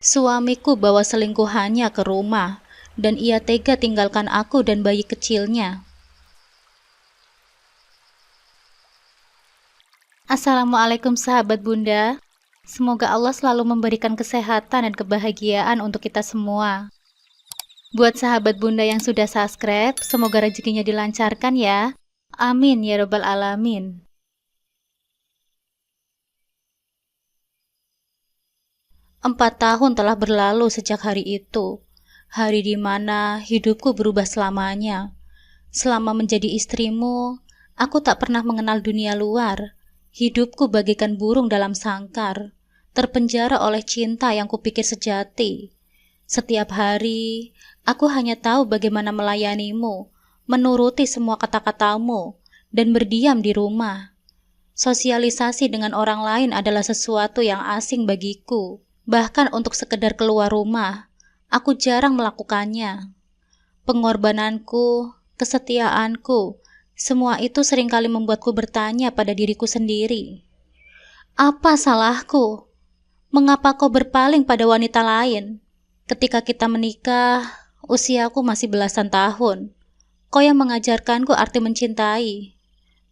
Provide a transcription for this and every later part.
Suamiku bawa selingkuhannya ke rumah, dan ia tega tinggalkan aku dan bayi kecilnya. Assalamualaikum sahabat Bunda. Semoga Allah selalu memberikan kesehatan dan kebahagiaan untuk kita semua. Buat sahabat Bunda yang sudah subscribe, semoga rezekinya dilancarkan ya. Amin ya robbal alamin. Empat tahun telah berlalu sejak hari itu. Hari di mana hidupku berubah selamanya. Selama menjadi istrimu, aku tak pernah mengenal dunia luar. Hidupku bagaikan burung dalam sangkar, terpenjara oleh cinta yang kupikir sejati. Setiap hari, aku hanya tahu bagaimana melayanimu, menuruti semua kata-katamu, dan berdiam di rumah. Sosialisasi dengan orang lain adalah sesuatu yang asing bagiku. Bahkan untuk sekedar keluar rumah, aku jarang melakukannya. Pengorbananku, kesetiaanku, semua itu seringkali membuatku bertanya pada diriku sendiri. Apa salahku? Mengapa kau berpaling pada wanita lain? Ketika kita menikah, usiaku masih belasan tahun. Kau yang mengajarkanku arti mencintai.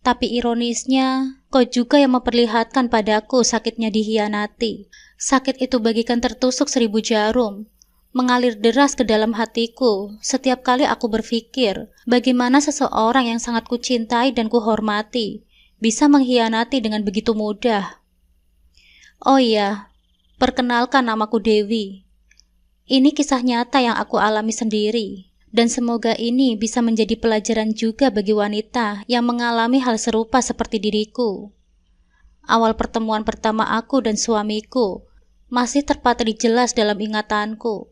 Tapi ironisnya, kau juga yang memperlihatkan padaku sakitnya dihianati. Sakit itu bagikan tertusuk 1000 jarum, mengalir deras ke dalam hatiku setiap kali aku berpikir bagaimana seseorang yang sangat kucintai dan kuhormati bisa mengkhianati dengan begitu mudah. Oh iya, perkenalkan namaku Dewi. Ini kisah nyata yang aku alami sendiri. Dan semoga ini bisa menjadi pelajaran juga bagi wanita yang mengalami hal serupa seperti diriku. Awal pertemuan pertama aku dan suamiku masih terpatri jelas dalam ingatanku,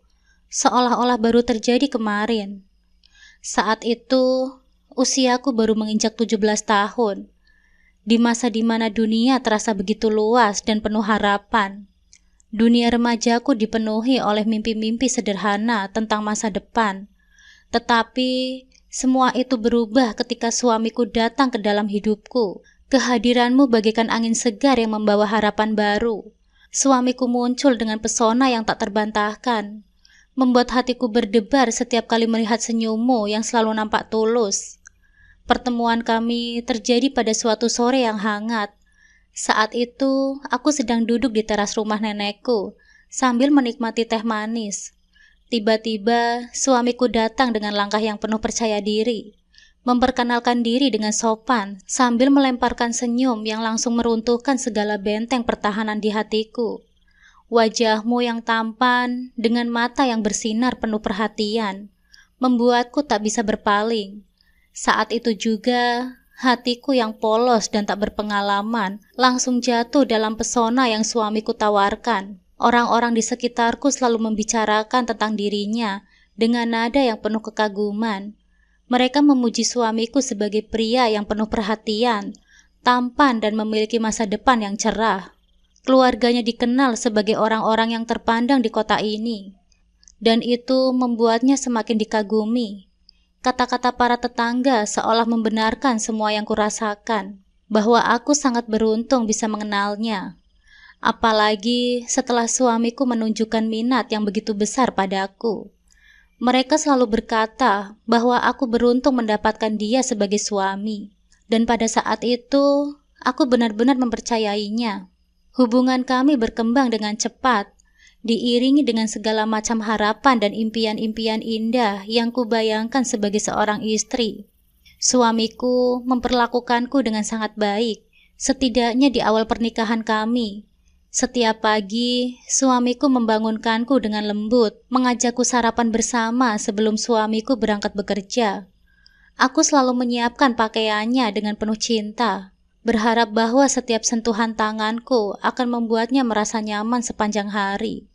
seolah-olah baru terjadi kemarin. Saat itu, usiaku baru menginjak 17 tahun, di masa di mana dunia terasa begitu luas dan penuh harapan. Dunia remajaku dipenuhi oleh mimpi-mimpi sederhana tentang masa depan. Tetapi semua itu berubah ketika suamiku datang ke dalam hidupku. Kehadiranmu bagaikan angin segar yang membawa harapan baru. Suamiku muncul dengan pesona yang tak terbantahkan, membuat hatiku berdebar setiap kali melihat senyummu yang selalu nampak tulus. Pertemuan kami terjadi pada suatu sore yang hangat. Saat itu, aku sedang duduk di teras rumah nenekku, sambil menikmati teh manis. Tiba-tiba, suamiku datang dengan langkah yang penuh percaya diri, memperkenalkan diri dengan sopan, sambil melemparkan senyum yang langsung meruntuhkan segala benteng pertahanan di hatiku. Wajahmu yang tampan, dengan mata yang bersinar penuh perhatian, membuatku tak bisa berpaling. Saat itu juga, hatiku yang polos dan tak berpengalaman, langsung jatuh dalam pesona yang suamiku tawarkan. Orang-orang di sekitarku selalu membicarakan tentang dirinya dengan nada yang penuh kekaguman. Mereka memuji suamiku sebagai pria yang penuh perhatian, tampan dan memiliki masa depan yang cerah. Keluarganya dikenal sebagai orang-orang yang terpandang di kota ini, dan itu membuatnya semakin dikagumi. Kata-kata para tetangga seolah membenarkan semua yang kurasakan, bahwa aku sangat beruntung bisa mengenalnya. Apalagi setelah suamiku menunjukkan minat yang begitu besar padaku. Mereka selalu berkata bahwa aku beruntung mendapatkan dia sebagai suami. Dan pada saat itu, aku benar-benar mempercayainya. Hubungan kami berkembang dengan cepat, diiringi dengan segala macam harapan dan impian-impian indah yang kubayangkan sebagai seorang istri. Suamiku memperlakukanku dengan sangat baik, setidaknya di awal pernikahan kami. Setiap pagi, suamiku membangunkanku dengan lembut, mengajakku sarapan bersama sebelum suamiku berangkat bekerja. Aku selalu menyiapkan pakaiannya dengan penuh cinta, berharap bahwa setiap sentuhan tanganku akan membuatnya merasa nyaman sepanjang hari.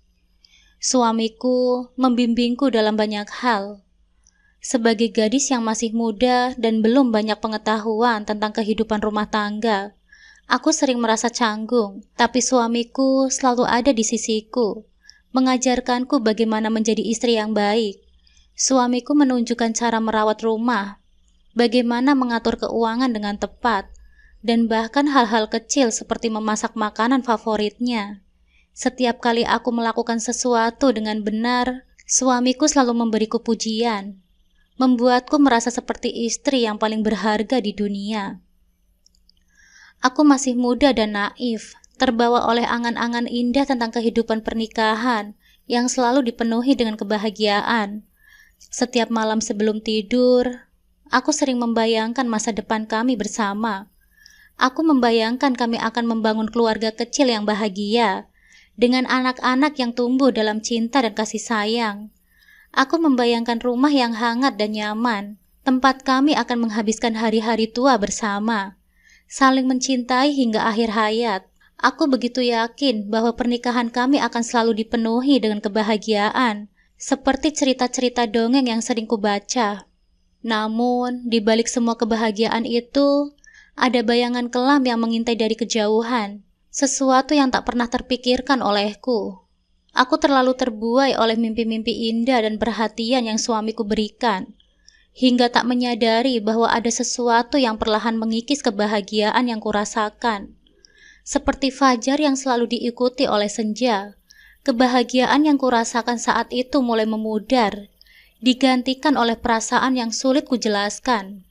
Suamiku membimbingku dalam banyak hal. Sebagai gadis yang masih muda dan belum banyak pengetahuan tentang kehidupan rumah tangga, aku sering merasa canggung, tapi suamiku selalu ada di sisiku, mengajarkanku bagaimana menjadi istri yang baik. Suamiku menunjukkan cara merawat rumah, bagaimana mengatur keuangan dengan tepat, dan bahkan hal-hal kecil seperti memasak makanan favoritnya. Setiap kali aku melakukan sesuatu dengan benar, suamiku selalu memberiku pujian, membuatku merasa seperti istri yang paling berharga di dunia. Aku masih muda dan naif, terbawa oleh angan-angan indah tentang kehidupan pernikahan yang selalu dipenuhi dengan kebahagiaan. Setiap malam sebelum tidur, aku sering membayangkan masa depan kami bersama. Aku membayangkan kami akan membangun keluarga kecil yang bahagia, dengan anak-anak yang tumbuh dalam cinta dan kasih sayang. Aku membayangkan rumah yang hangat dan nyaman, tempat kami akan menghabiskan hari-hari tua bersama, saling mencintai hingga akhir hayat. Aku begitu yakin bahwa pernikahan kami akan selalu dipenuhi dengan kebahagiaan, seperti cerita-cerita dongeng yang sering kubaca. Namun, di balik semua kebahagiaan itu, ada bayangan kelam yang mengintai dari kejauhan, sesuatu yang tak pernah terpikirkan olehku. Aku terlalu terbuai oleh mimpi-mimpi indah dan perhatian yang suamiku berikan, hingga tak menyadari bahwa ada sesuatu yang perlahan mengikis kebahagiaan yang kurasakan. Seperti fajar yang selalu diikuti oleh senja, kebahagiaan yang kurasakan saat itu mulai memudar, digantikan oleh perasaan yang sulit kujelaskan.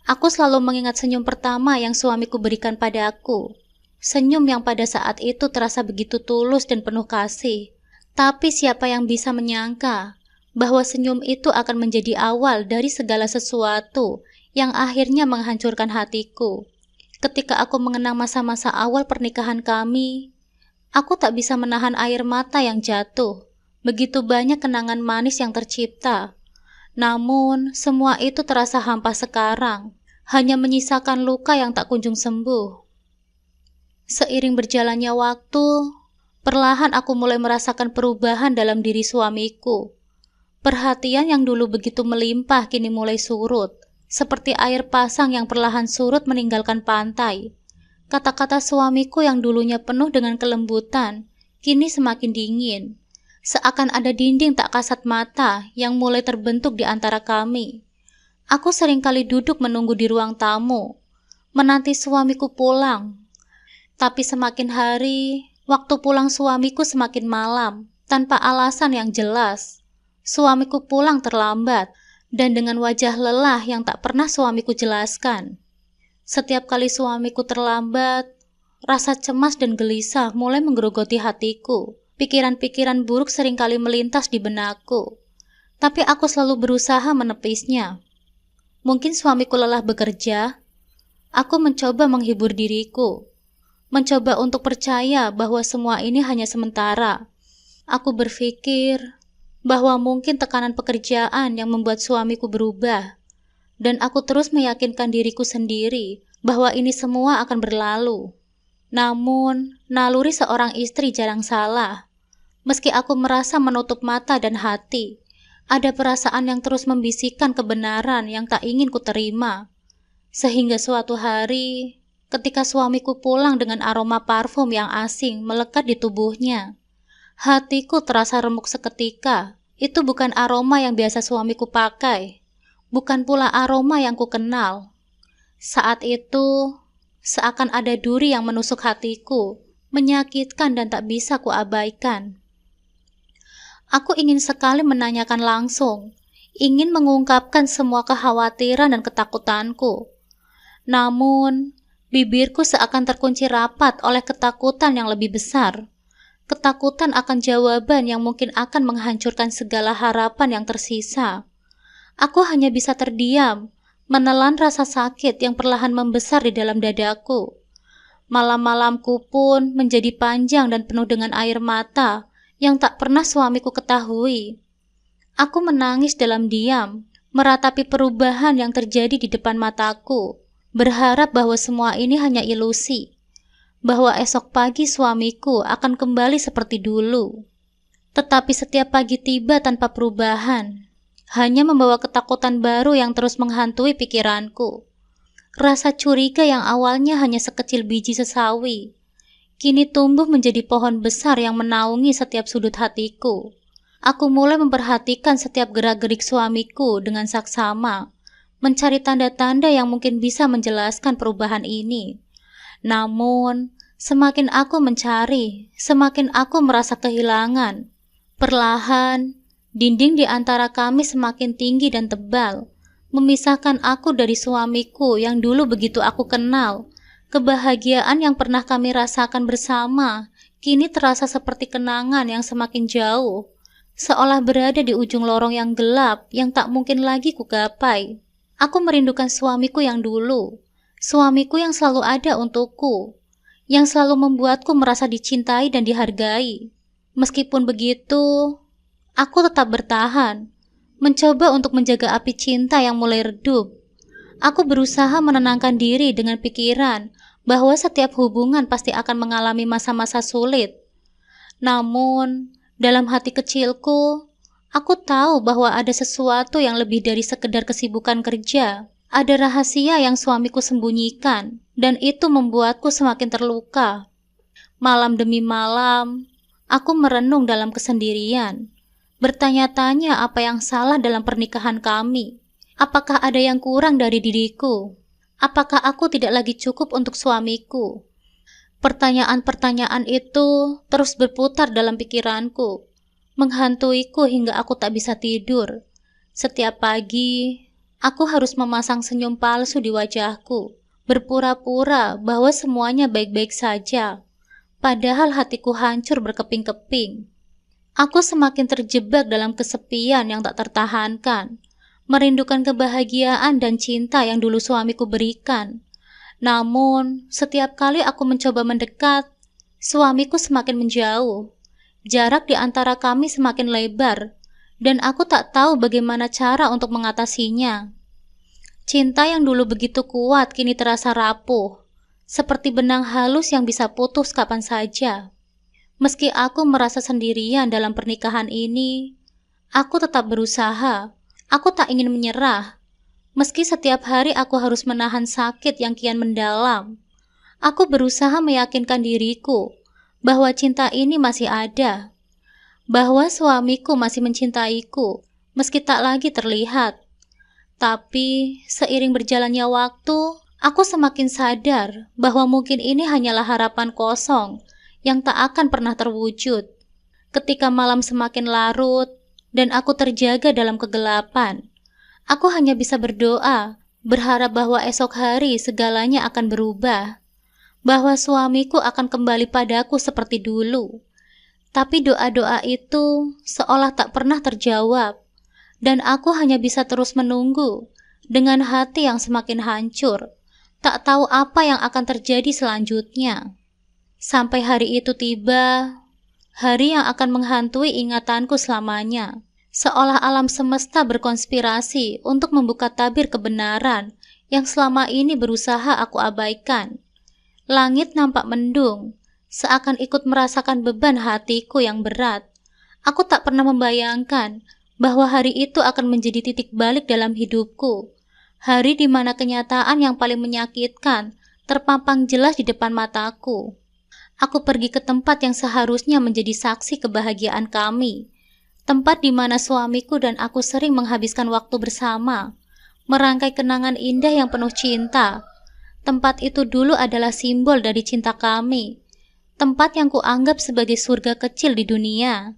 Aku selalu mengingat senyum pertama yang suamiku berikan padaku. Senyum yang pada saat itu terasa begitu tulus dan penuh kasih. Tapi siapa yang bisa menyangka bahwa senyum itu akan menjadi awal dari segala sesuatu yang akhirnya menghancurkan hatiku. Ketika aku mengenang masa-masa awal pernikahan kami, aku tak bisa menahan air mata yang jatuh. Begitu banyak kenangan manis yang tercipta. Namun, semua itu terasa hampa sekarang, hanya menyisakan luka yang tak kunjung sembuh. Seiring berjalannya waktu, perlahan aku mulai merasakan perubahan dalam diri suamiku. Perhatian yang dulu begitu melimpah kini mulai surut, seperti air pasang yang perlahan surut meninggalkan pantai. Kata-kata suamiku yang dulunya penuh dengan kelembutan, kini semakin dingin. Seakan ada dinding tak kasat mata yang mulai terbentuk di antara kami. Aku seringkali duduk menunggu di ruang tamu, menanti suamiku pulang. Tapi semakin hari, waktu pulang suamiku semakin malam, tanpa alasan yang jelas. Suamiku pulang terlambat, dan dengan wajah lelah yang tak pernah suamiku jelaskan. Setiap kali suamiku terlambat, rasa cemas dan gelisah mulai menggerogoti hatiku. Pikiran-pikiran buruk seringkali melintas di benakku, tapi aku selalu berusaha menepisnya. Mungkin suamiku lelah bekerja. Aku mencoba menghibur diriku, mencoba untuk percaya bahwa semua ini hanya sementara. Aku berpikir bahwa mungkin tekanan pekerjaan yang membuat suamiku berubah, dan aku terus meyakinkan diriku sendiri bahwa ini semua akan berlalu. Namun, naluri seorang istri jarang salah. Meski aku merasa menutup mata dan hati, ada perasaan yang terus membisikkan kebenaran yang tak ingin kuterima. Sehingga suatu hari, ketika suamiku pulang dengan aroma parfum yang asing melekat di tubuhnya, hatiku terasa remuk seketika. Itu bukan aroma yang biasa suamiku pakai, bukan pula aroma yang kukenal. Saat itu, seakan ada duri yang menusuk hatiku, menyakitkan dan tak bisa kuabaikan. Aku ingin sekali menanyakan langsung, ingin mengungkapkan semua kekhawatiran dan ketakutanku. Namun, bibirku seakan terkunci rapat oleh ketakutan yang lebih besar. Ketakutan akan jawaban yang mungkin akan menghancurkan segala harapan yang tersisa. Aku hanya bisa terdiam, menelan rasa sakit yang perlahan membesar di dalam dadaku. Malam-malamku pun menjadi panjang dan penuh dengan air mata yang tak pernah suamiku ketahui. Aku menangis dalam diam, meratapi perubahan yang terjadi di depan mataku, berharap bahwa semua ini hanya ilusi, bahwa esok pagi suamiku akan kembali seperti dulu. Tetapi setiap pagi tiba tanpa perubahan, hanya membawa ketakutan baru yang terus menghantui pikiranku. Rasa curiga yang awalnya hanya sekecil biji sesawi, kini tumbuh menjadi pohon besar yang menaungi setiap sudut hatiku. Aku mulai memperhatikan setiap gerak-gerik suamiku dengan saksama, mencari tanda-tanda yang mungkin bisa menjelaskan perubahan ini. Namun, Semakin aku mencari, semakin aku merasa kehilangan. Perlahan, dinding di antara kami semakin tinggi dan tebal, memisahkan aku dari suamiku yang dulu begitu aku kenal. Kebahagiaan yang pernah kami rasakan bersama, kini terasa seperti kenangan yang semakin jauh, seolah berada di ujung lorong yang gelap yang tak mungkin lagi kugapai. Aku merindukan suamiku yang dulu, suamiku yang selalu ada untukku, yang selalu membuatku merasa dicintai dan dihargai. Meskipun begitu, aku tetap bertahan, mencoba untuk menjaga api cinta yang mulai redup. Aku berusaha menenangkan diri dengan pikiran bahwa setiap hubungan pasti akan mengalami masa-masa sulit. Namun, dalam hati kecilku, aku tahu bahwa ada sesuatu yang lebih dari sekedar kesibukan kerja. Ada rahasia yang suamiku sembunyikan, dan itu membuatku semakin terluka. Malam demi malam, aku merenung dalam kesendirian, bertanya-tanya apa yang salah dalam pernikahan kami. Apakah ada yang kurang dari diriku? Apakah aku tidak lagi cukup untuk suamiku? Pertanyaan-pertanyaan itu terus berputar dalam pikiranku, menghantuiku hingga aku tak bisa tidur. Setiap pagi, aku harus memasang senyum palsu di wajahku, berpura-pura bahwa semuanya baik-baik saja. Padahal hatiku hancur berkeping-keping. Aku semakin terjebak dalam kesepian yang tak tertahankan, merindukan kebahagiaan dan cinta yang dulu suamiku berikan. Namun, setiap kali aku mencoba mendekat, suamiku semakin menjauh. Jarak di antara kami semakin lebar, dan aku tak tahu bagaimana cara untuk mengatasinya. Cinta yang dulu begitu kuat kini terasa rapuh, seperti benang halus yang bisa putus kapan saja. Meski aku merasa sendirian dalam pernikahan ini, aku tetap berusaha. Aku tak ingin menyerah. Meski setiap hari aku harus menahan sakit yang kian mendalam, aku berusaha meyakinkan diriku bahwa cinta ini masih ada, bahwa suamiku masih mencintaiku, meski tak lagi terlihat. Tapi, seiring berjalannya waktu, aku semakin sadar bahwa mungkin ini hanyalah harapan kosong yang tak akan pernah terwujud. Ketika malam semakin larut dan aku terjaga dalam kegelapan, aku hanya bisa berdoa, berharap bahwa esok hari segalanya akan berubah, bahwa suamiku akan kembali padaku seperti dulu. Tapi doa-doa itu seolah tak pernah terjawab, dan aku hanya bisa terus menunggu dengan hati yang semakin hancur, tak tahu apa yang akan terjadi selanjutnya. Sampai hari itu tiba, hari yang akan menghantui ingatanku selamanya. Seolah alam semesta berkonspirasi untuk membuka tabir kebenaran yang selama ini berusaha aku abaikan. Langit nampak mendung, seakan ikut merasakan beban hatiku yang berat. Aku tak pernah membayangkan bahwa hari itu akan menjadi titik balik dalam hidupku. Hari di mana kenyataan yang paling menyakitkan terpampang jelas di depan mataku. Aku pergi ke tempat yang seharusnya menjadi saksi kebahagiaan kami. Tempat di mana suamiku dan aku sering menghabiskan waktu bersama, merangkai kenangan indah yang penuh cinta. Tempat itu dulu adalah simbol dari cinta kami, tempat yang kuanggap sebagai surga kecil di dunia.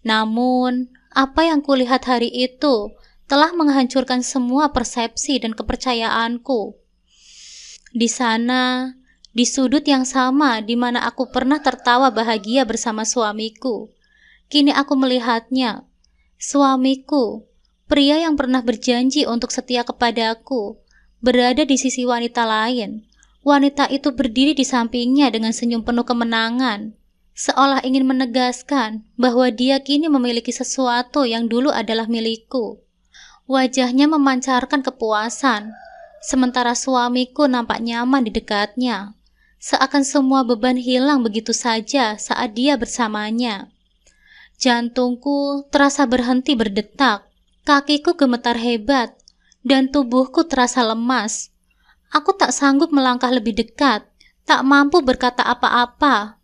Namun, apa yang kulihat hari itu telah menghancurkan semua persepsi dan kepercayaanku. Di sana, di sudut yang sama di mana aku pernah tertawa bahagia bersama suamiku, kini aku melihatnya, suamiku, pria yang pernah berjanji untuk setia kepadaku, berada di sisi wanita lain. Wanita itu berdiri di sampingnya dengan senyum penuh kemenangan, seolah ingin menegaskan bahwa dia kini memiliki sesuatu yang dulu adalah milikku. Wajahnya memancarkan kepuasan, sementara suamiku nampak nyaman di dekatnya, seakan semua beban hilang begitu saja saat dia bersamanya. Jantungku terasa berhenti berdetak, kakiku gemetar hebat, dan tubuhku terasa lemas. Aku tak sanggup melangkah lebih dekat, tak mampu berkata apa-apa.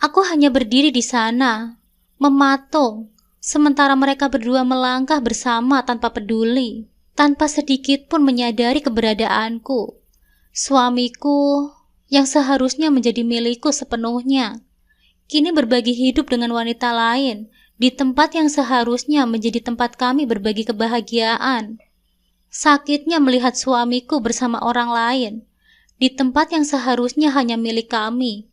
Aku hanya berdiri di sana, mematung, sementara mereka berdua melangkah bersama tanpa peduli, tanpa sedikit pun menyadari keberadaanku. Suamiku yang seharusnya menjadi milikku sepenuhnya, kini berbagi hidup dengan wanita lain di tempat yang seharusnya menjadi tempat kami berbagi kebahagiaan. Sakitnya melihat suamiku bersama orang lain di tempat yang seharusnya hanya milik kami,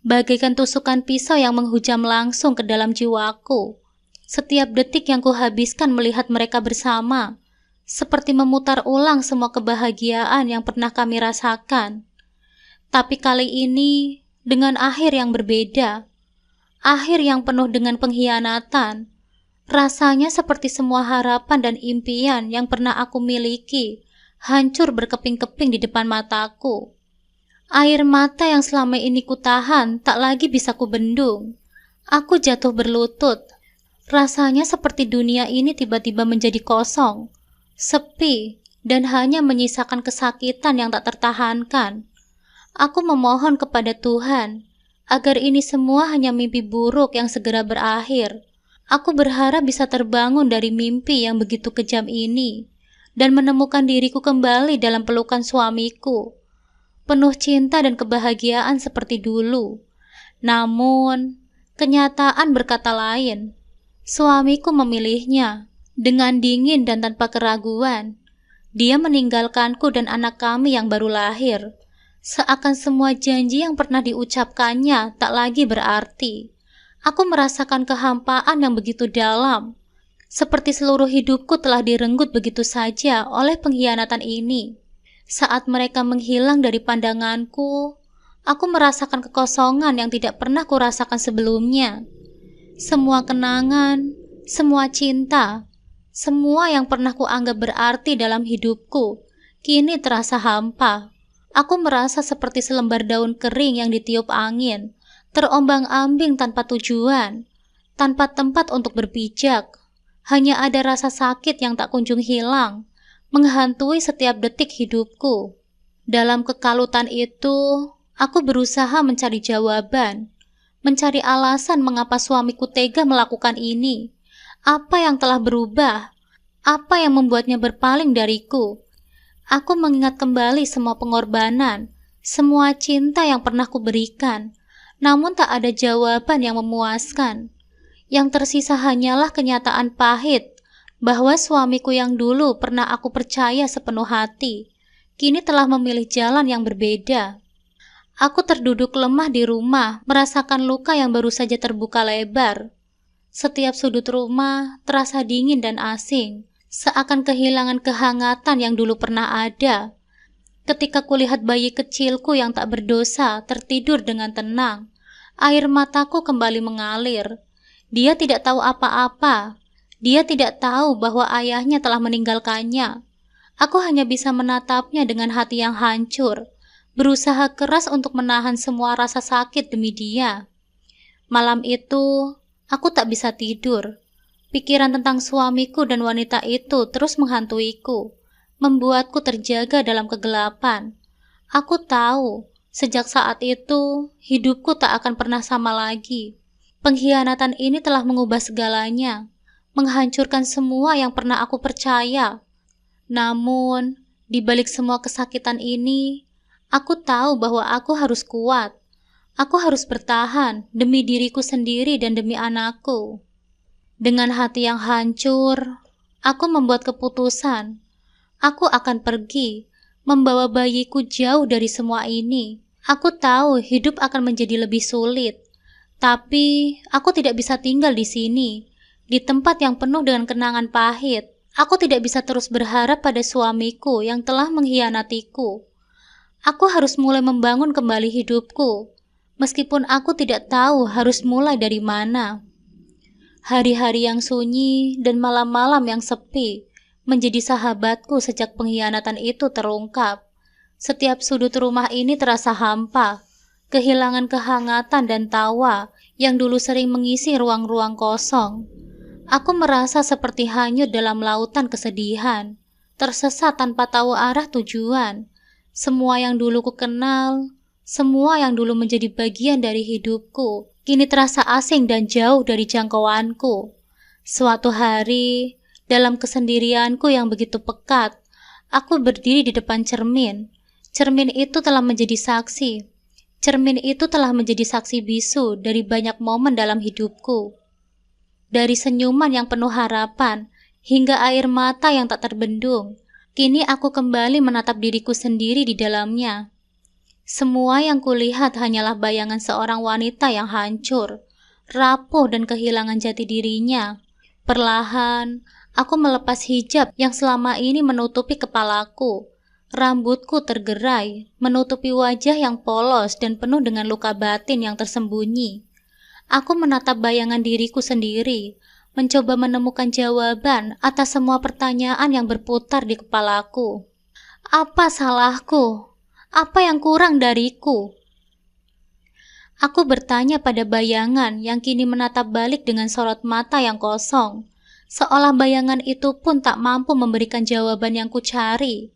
bagaikan tusukan pisau yang menghujam langsung ke dalam jiwaku. Setiap detik yang kuhabiskan melihat mereka bersama, seperti memutar ulang semua kebahagiaan yang pernah kami rasakan. Tapi kali ini dengan akhir yang berbeda, akhir yang penuh dengan pengkhianatan. Rasanya seperti semua harapan dan impian yang pernah aku miliki hancur berkeping-keping di depan mataku. Air mata yang selama ini kutahan tak lagi bisa kubendung. Aku jatuh berlutut. Rasanya seperti dunia ini tiba-tiba menjadi kosong, sepi, dan hanya menyisakan kesakitan yang tak tertahankan. Aku memohon kepada Tuhan agar ini semua hanya mimpi buruk yang segera berakhir. Aku berharap bisa terbangun dari mimpi yang begitu kejam ini dan menemukan diriku kembali dalam pelukan suamiku, penuh cinta dan kebahagiaan seperti dulu. Namun, kenyataan berkata lain. Suamiku memilihnya dengan dingin dan tanpa keraguan. Dia meninggalkanku dan anak kami yang baru lahir. Seakan semua janji yang pernah diucapkannya tak lagi berarti. Aku merasakan kehampaan yang begitu dalam, seperti seluruh hidupku telah direnggut begitu saja oleh pengkhianatan ini. Saat mereka menghilang dari pandanganku, aku merasakan kekosongan yang tidak pernah kurasakan sebelumnya. Semua kenangan, semua cinta, semua yang pernah kuanggap berarti dalam hidupku, kini terasa hampa. Aku merasa seperti selembar daun kering yang ditiup angin, terombang-ambing tanpa tujuan, tanpa tempat untuk berpijak. Hanya ada rasa sakit yang tak kunjung hilang, menghantui setiap detik hidupku. Dalam kekalutan itu, aku berusaha mencari jawaban, mencari alasan mengapa suamiku tega melakukan ini. Apa yang telah berubah? Apa yang membuatnya berpaling dariku? Aku mengingat kembali semua pengorbanan, semua cinta yang pernah kuberikan, namun tak ada jawaban yang memuaskan. Yang tersisa hanyalah kenyataan pahit bahwa suamiku yang dulu pernah aku percaya sepenuh hati, kini telah memilih jalan yang berbeda. Aku terduduk lemah di rumah, merasakan luka yang baru saja terbuka lebar. Setiap sudut rumah terasa dingin dan asing, seakan kehilangan kehangatan yang dulu pernah ada. Ketika kulihat bayi kecilku yang tak berdosa tertidur dengan tenang, air mataku kembali mengalir. Dia tidak tahu apa-apa. Dia tidak tahu bahwa ayahnya telah meninggalkannya. Aku hanya bisa menatapnya dengan hati yang hancur, berusaha keras untuk menahan semua rasa sakit demi dia. Malam itu, aku tak bisa tidur. Pikiran tentang suamiku dan wanita itu terus menghantuiku, membuatku terjaga dalam kegelapan. Aku tahu, sejak saat itu, hidupku tak akan pernah sama lagi. Pengkhianatan ini telah mengubah segalanya, menghancurkan semua yang pernah aku percaya. Namun, di balik semua kesakitan ini, aku tahu bahwa aku harus kuat. Aku harus bertahan demi diriku sendiri dan demi anakku. Dengan hati yang hancur, aku membuat keputusan. Aku akan pergi, membawa bayiku jauh dari semua ini. Aku tahu hidup akan menjadi lebih sulit, tapi aku tidak bisa tinggal di sini, di tempat yang penuh dengan kenangan pahit. Aku tidak bisa terus berharap pada suamiku yang telah mengkhianatiku. Aku harus mulai membangun kembali hidupku, meskipun aku tidak tahu harus mulai dari mana. Hari-hari yang sunyi dan malam-malam yang sepi menjadi sahabatku sejak pengkhianatan itu terungkap. Setiap sudut rumah ini terasa hampa, kehilangan kehangatan dan tawa yang dulu sering mengisi ruang-ruang kosong. Aku merasa seperti hanyut dalam lautan kesedihan, tersesat tanpa tahu arah tujuan. Semua yang dulu ku kenal, semua yang dulu menjadi bagian dari hidupku, kini terasa asing dan jauh dari jangkauanku. Suatu hari, dalam kesendirianku yang begitu pekat, aku berdiri di depan cermin. Cermin itu telah menjadi saksi Cermin itu telah menjadi saksi bisu dari banyak momen dalam hidupku. Dari senyuman yang penuh harapan hingga air mata yang tak terbendung, kini aku kembali menatap diriku sendiri di dalamnya. Semua yang kulihat hanyalah bayangan seorang wanita yang hancur, rapuh dan kehilangan jati dirinya. Perlahan, aku melepas hijab yang selama ini menutupi kepalaku. Rambutku tergerai, menutupi wajah yang polos dan penuh dengan luka batin yang tersembunyi. Aku menatap bayangan diriku sendiri, mencoba menemukan jawaban atas semua pertanyaan yang berputar di kepalaku. Apa salahku? Apa yang kurang dariku? Aku bertanya pada bayangan yang kini menatap balik dengan sorot mata yang kosong, seolah bayangan itu pun tak mampu memberikan jawaban yang kucari.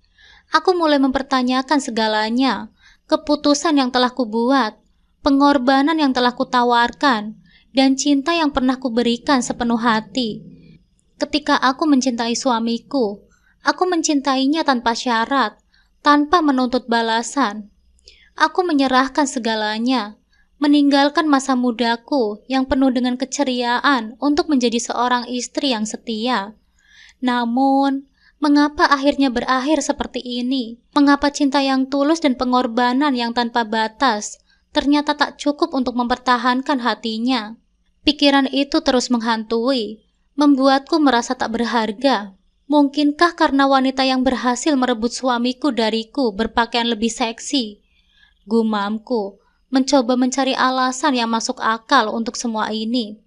Aku mulai mempertanyakan segalanya, keputusan yang telah kubuat, pengorbanan yang telah kutawarkan, dan cinta yang pernah kuberikan sepenuh hati. Ketika aku mencintai suamiku, aku mencintainya tanpa syarat, tanpa menuntut balasan. Aku menyerahkan segalanya, meninggalkan masa mudaku yang penuh dengan keceriaan untuk menjadi seorang istri yang setia. Namun, mengapa akhirnya berakhir seperti ini? Mengapa cinta yang tulus dan pengorbanan yang tanpa batas ternyata tak cukup untuk mempertahankan hatinya? Pikiran itu terus menghantui, membuatku merasa tak berharga. Mungkinkah karena wanita yang berhasil merebut suamiku dariku berpakaian lebih seksi? Gumamku, mencoba mencari alasan yang masuk akal untuk semua ini.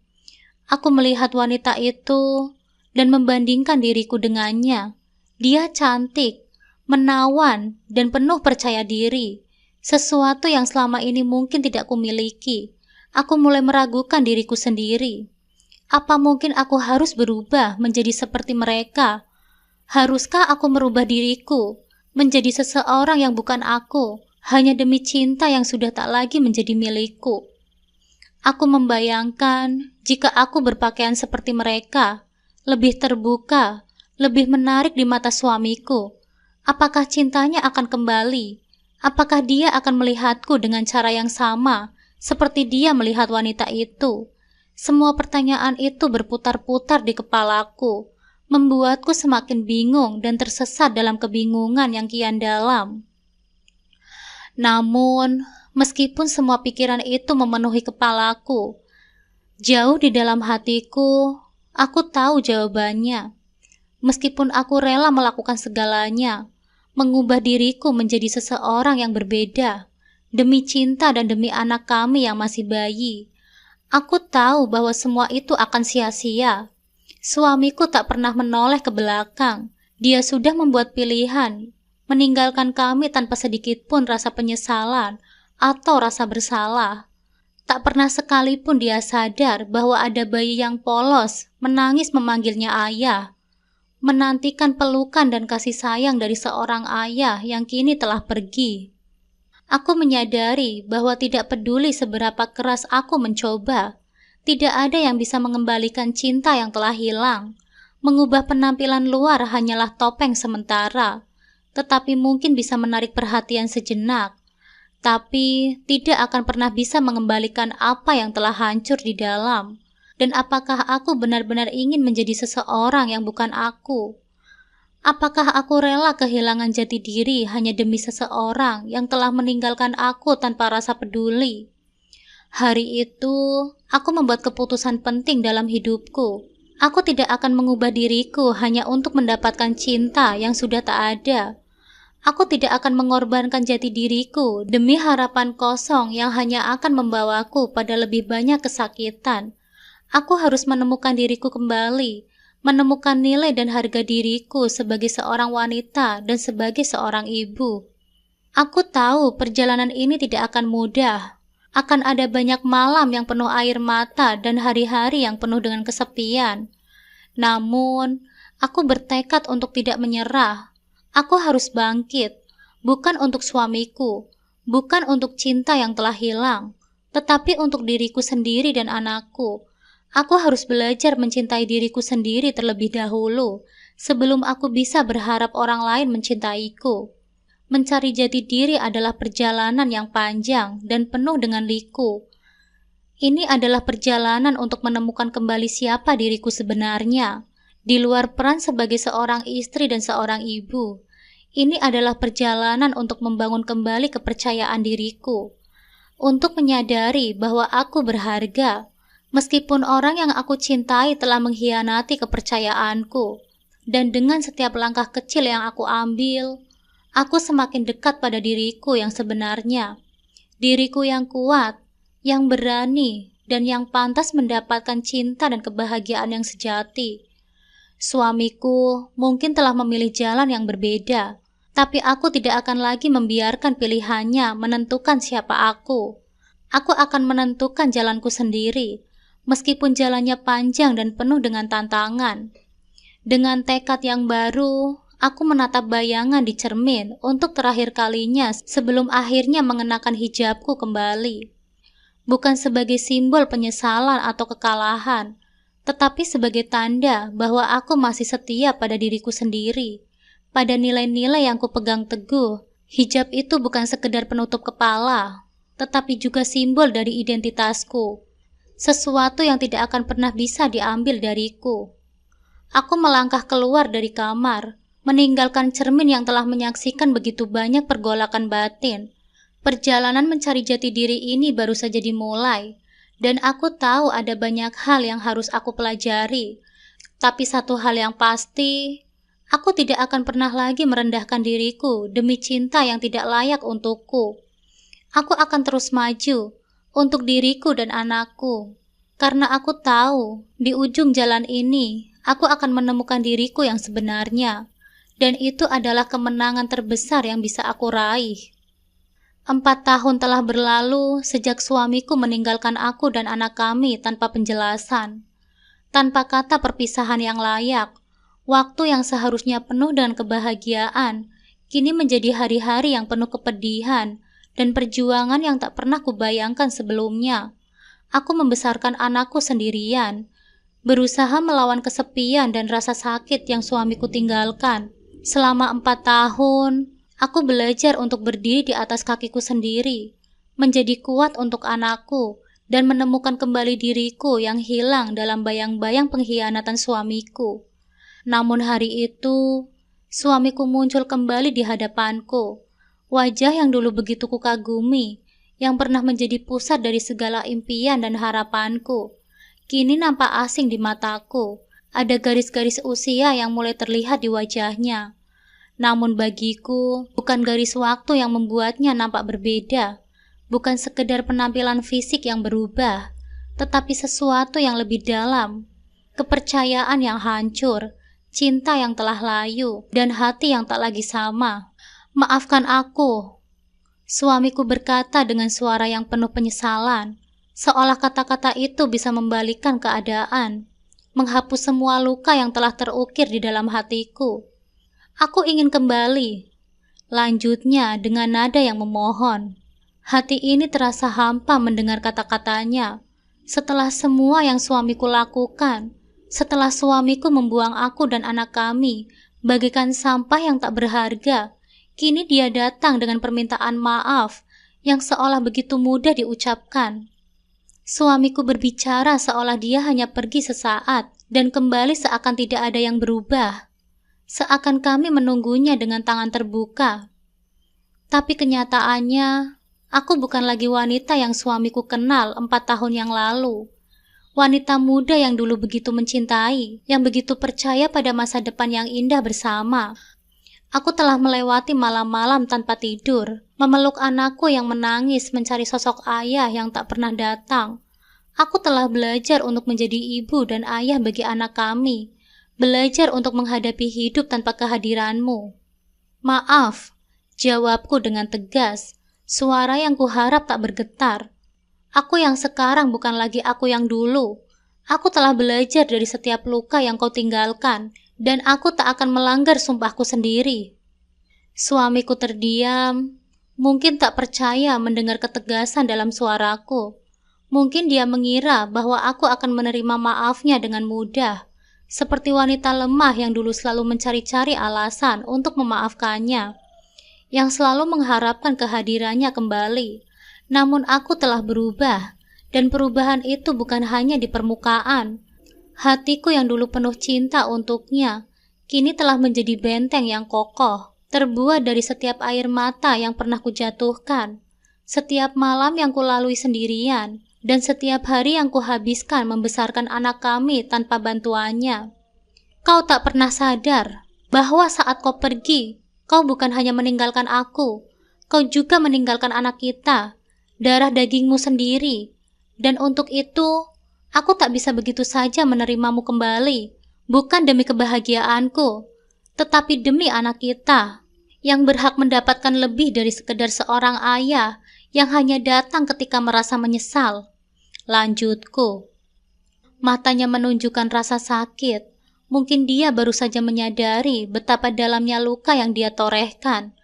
Aku melihat wanita itu dan membandingkan diriku dengannya. Dia cantik, menawan, dan penuh percaya diri. Sesuatu yang selama ini mungkin tidak kumiliki. Aku mulai meragukan diriku sendiri. Apa mungkin aku harus berubah menjadi seperti mereka? Haruskah aku merubah diriku menjadi seseorang yang bukan aku, hanya demi cinta yang sudah tak lagi menjadi milikku? Aku membayangkan jika aku berpakaian seperti mereka, lebih terbuka, lebih menarik di mata suamiku. Apakah cintanya akan kembali? Apakah dia akan melihatku dengan cara yang sama seperti dia melihat wanita itu? Semua pertanyaan itu berputar-putar di kepalaku, membuatku semakin bingung dan tersesat dalam kebingungan yang kian dalam. Namun, meskipun semua pikiran itu memenuhi kepalaku, jauh di dalam hatiku, aku tahu jawabannya. Meskipun aku rela melakukan segalanya, mengubah diriku menjadi seseorang yang berbeda, demi cinta dan demi anak kami yang masih bayi, aku tahu bahwa semua itu akan sia-sia. Suamiku tak pernah menoleh ke belakang. Dia sudah membuat pilihan, meninggalkan kami tanpa sedikit pun rasa penyesalan atau rasa bersalah. Tak pernah sekalipun dia sadar bahwa ada bayi yang polos menangis memanggilnya ayah, menantikan pelukan dan kasih sayang dari seorang ayah yang kini telah pergi. Aku menyadari bahwa tidak peduli seberapa keras aku mencoba, tidak ada yang bisa mengembalikan cinta yang telah hilang. Mengubah penampilan luar hanyalah topeng sementara, tetapi mungkin bisa menarik perhatian sejenak, tapi tidak akan pernah bisa mengembalikan apa yang telah hancur di dalam. Dan apakah aku benar-benar ingin menjadi seseorang yang bukan aku? Apakah aku rela kehilangan jati diri hanya demi seseorang yang telah meninggalkan aku tanpa rasa peduli? Hari itu, aku membuat keputusan penting dalam hidupku. Aku tidak akan mengubah diriku hanya untuk mendapatkan cinta yang sudah tak ada. Aku tidak akan mengorbankan jati diriku demi harapan kosong yang hanya akan membawaku pada lebih banyak kesakitan. Aku harus menemukan diriku kembali, menemukan nilai dan harga diriku sebagai seorang wanita dan sebagai seorang ibu. Aku tahu perjalanan ini tidak akan mudah. Akan ada banyak malam yang penuh air mata dan hari-hari yang penuh dengan kesepian. Namun, aku bertekad untuk tidak menyerah. Aku harus bangkit, bukan untuk suamiku, bukan untuk cinta yang telah hilang, tetapi untuk diriku sendiri dan anakku. Aku harus belajar mencintai diriku sendiri terlebih dahulu, sebelum aku bisa berharap orang lain mencintaiku. Mencari jati diri adalah perjalanan yang panjang dan penuh dengan liku. Ini adalah perjalanan untuk menemukan kembali siapa diriku sebenarnya, di luar peran sebagai seorang istri dan seorang ibu. Ini adalah perjalanan untuk membangun kembali kepercayaan diriku, untuk menyadari bahwa aku berharga, meskipun orang yang aku cintai telah mengkhianati kepercayaanku. Dan dengan setiap langkah kecil yang aku ambil, aku semakin dekat pada diriku yang sebenarnya. Diriku yang kuat, yang berani, dan yang pantas mendapatkan cinta dan kebahagiaan yang sejati. Suamiku mungkin telah memilih jalan yang berbeda, tapi aku tidak akan lagi membiarkan pilihannya menentukan siapa aku. Aku akan menentukan jalanku sendiri, meskipun jalannya panjang dan penuh dengan tantangan. Dengan tekad yang baru, aku menatap bayangan di cermin untuk terakhir kalinya sebelum akhirnya mengenakan hijabku kembali. Bukan sebagai simbol penyesalan atau kekalahan, tetapi sebagai tanda bahwa aku masih setia pada diriku sendiri, pada nilai-nilai yang kupegang teguh. Hijab itu bukan sekedar penutup kepala, tetapi juga simbol dari identitasku, sesuatu yang tidak akan pernah bisa diambil dariku. Aku melangkah keluar dari kamar, meninggalkan cermin yang telah menyaksikan begitu banyak pergolakan batin. Perjalanan mencari jati diri ini baru saja dimulai, dan aku tahu ada banyak hal yang harus aku pelajari. Tapi satu hal yang pasti, aku tidak akan pernah lagi merendahkan diriku demi cinta yang tidak layak untukku. Aku akan terus maju untuk diriku dan anakku, karena aku tahu di ujung jalan ini aku akan menemukan diriku yang sebenarnya, dan itu adalah kemenangan terbesar yang bisa aku raih. 4 tahun telah berlalu sejak suamiku meninggalkan aku dan anak kami tanpa penjelasan. Tanpa kata perpisahan yang layak, waktu yang seharusnya penuh dengan kebahagiaan, kini menjadi hari-hari yang penuh kepedihan dan perjuangan yang tak pernah kubayangkan sebelumnya. Aku membesarkan anakku sendirian, berusaha melawan kesepian dan rasa sakit yang suamiku tinggalkan. Selama 4 tahun, aku belajar untuk berdiri di atas kakiku sendiri, menjadi kuat untuk anakku, dan menemukan kembali diriku yang hilang dalam bayang-bayang pengkhianatan suamiku. Namun hari itu, suamiku muncul kembali di hadapanku. Wajah yang dulu begitu kukagumi, yang pernah menjadi pusat dari segala impian dan harapanku, kini nampak asing di mataku. Ada garis-garis usia yang mulai terlihat di wajahnya. Namun bagiku, bukan garis waktu yang membuatnya nampak berbeda, bukan sekedar penampilan fisik yang berubah, tetapi sesuatu yang lebih dalam, kepercayaan yang hancur, cinta yang telah layu, dan hati yang tak lagi sama. "Maafkan aku," suamiku berkata dengan suara yang penuh penyesalan, seolah kata-kata itu bisa membalikkan keadaan, menghapus semua luka yang telah terukir di dalam hatiku. "Aku ingin kembali," lanjutnya dengan nada yang memohon. Hati ini terasa hampa mendengar kata-katanya. Setelah semua yang suamiku lakukan, setelah suamiku membuang aku dan anak kami bagaikan sampah yang tak berharga, kini dia datang dengan permintaan maaf yang seolah begitu mudah diucapkan. Suamiku berbicara seolah dia hanya pergi sesaat dan kembali seakan tidak ada yang berubah. Seakan kami menunggunya dengan tangan terbuka. Tapi kenyataannya, aku bukan lagi wanita yang suamiku kenal 4 tahun yang lalu. Wanita muda yang dulu begitu mencintai, yang begitu percaya pada masa depan yang indah bersama. Aku telah melewati malam-malam tanpa tidur, memeluk anakku yang menangis mencari sosok ayah yang tak pernah datang. Aku telah belajar untuk menjadi ibu dan ayah bagi anak kami. Belajar untuk menghadapi hidup tanpa kehadiranmu. "Maaf," jawabku dengan tegas, suara yang kuharap tak bergetar. "Aku yang sekarang bukan lagi aku yang dulu. Aku telah belajar dari setiap luka yang kau tinggalkan, dan aku tak akan melanggar sumpahku sendiri." Suamiku terdiam, mungkin tak percaya mendengar ketegasan dalam suaraku. Mungkin dia mengira bahwa aku akan menerima maafnya dengan mudah, seperti wanita lemah yang dulu selalu mencari-cari alasan untuk memaafkannya. yang selalu mengharapkan kehadirannya kembali. Namun aku telah berubah, dan perubahan itu bukan hanya di permukaan. Hatiku yang dulu penuh cinta untuknya, kini telah menjadi benteng yang kokoh, terbuat dari setiap air mata yang pernah kujatuhkan, setiap malam yang kulalui sendirian, dan setiap hari yang kuhabiskan membesarkan anak kami tanpa bantuannya. Kau tak pernah sadar bahwa saat kau pergi, kau bukan hanya meninggalkan aku, kau juga meninggalkan anak kita, darah dagingmu sendiri. Dan untuk itu, aku tak bisa begitu saja menerimamu kembali, bukan demi kebahagiaanku, tetapi demi anak kita, yang berhak mendapatkan lebih dari sekedar seorang ayah yang hanya datang ketika merasa menyesal. Lanjutku. Matanya menunjukkan rasa sakit. Mungkin dia baru saja menyadari betapa dalamnya luka yang dia torehkan.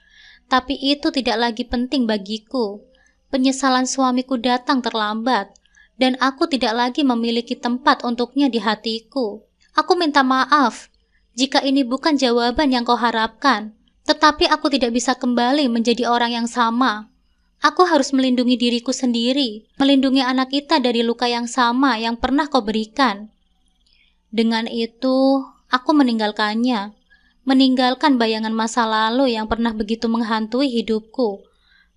Tapi itu tidak lagi penting bagiku. Penyesalan suamiku datang terlambat, dan aku tidak lagi memiliki tempat untuknya di hatiku. Aku minta maaf jika ini bukan jawaban yang kau harapkan, tetapi aku tidak bisa kembali menjadi orang yang sama. Aku harus melindungi diriku sendiri, melindungi anak kita dari luka yang sama yang pernah kau berikan. Dengan itu, aku meninggalkannya, meninggalkan bayangan masa lalu yang pernah begitu menghantui hidupku.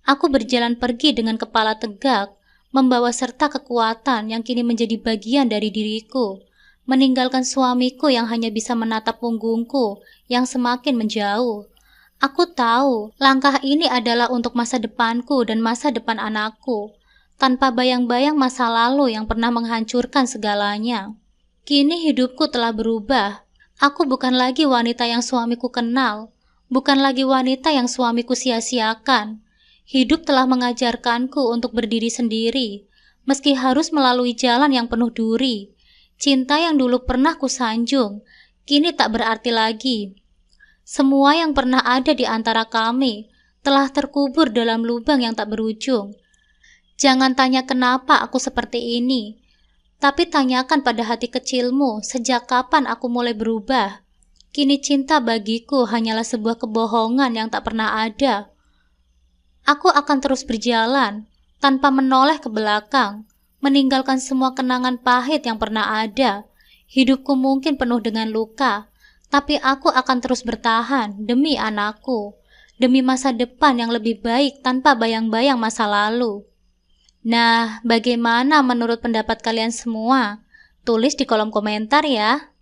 Aku berjalan pergi dengan kepala tegak, membawa serta kekuatan yang kini menjadi bagian dari diriku, meninggalkan suamiku yang hanya bisa menatap punggungku yang semakin menjauh. Aku tahu langkah ini adalah untuk masa depanku dan masa depan anakku, tanpa bayang-bayang masa lalu yang pernah menghancurkan segalanya. Kini hidupku telah berubah. Aku bukan lagi wanita yang suamiku kenal, bukan lagi wanita yang suamiku sia-siakan. Hidup telah mengajarkanku untuk berdiri sendiri, meski harus melalui jalan yang penuh duri. Cinta yang dulu pernah kusanjung, kini tak berarti lagi. Semua yang pernah ada di antara kami telah terkubur dalam lubang yang tak berujung. Jangan tanya kenapa aku seperti ini, tapi tanyakan pada hati kecilmu sejak kapan aku mulai berubah. Kini cinta bagiku hanyalah sebuah kebohongan yang tak pernah ada. Aku akan terus berjalan, tanpa menoleh ke belakang, meninggalkan semua kenangan pahit yang pernah ada. Hidupku mungkin penuh dengan luka, tapi aku akan terus bertahan demi anakku, demi masa depan yang lebih baik tanpa bayang-bayang masa lalu. Nah, bagaimana menurut pendapat kalian semua? Tulis di kolom komentar ya.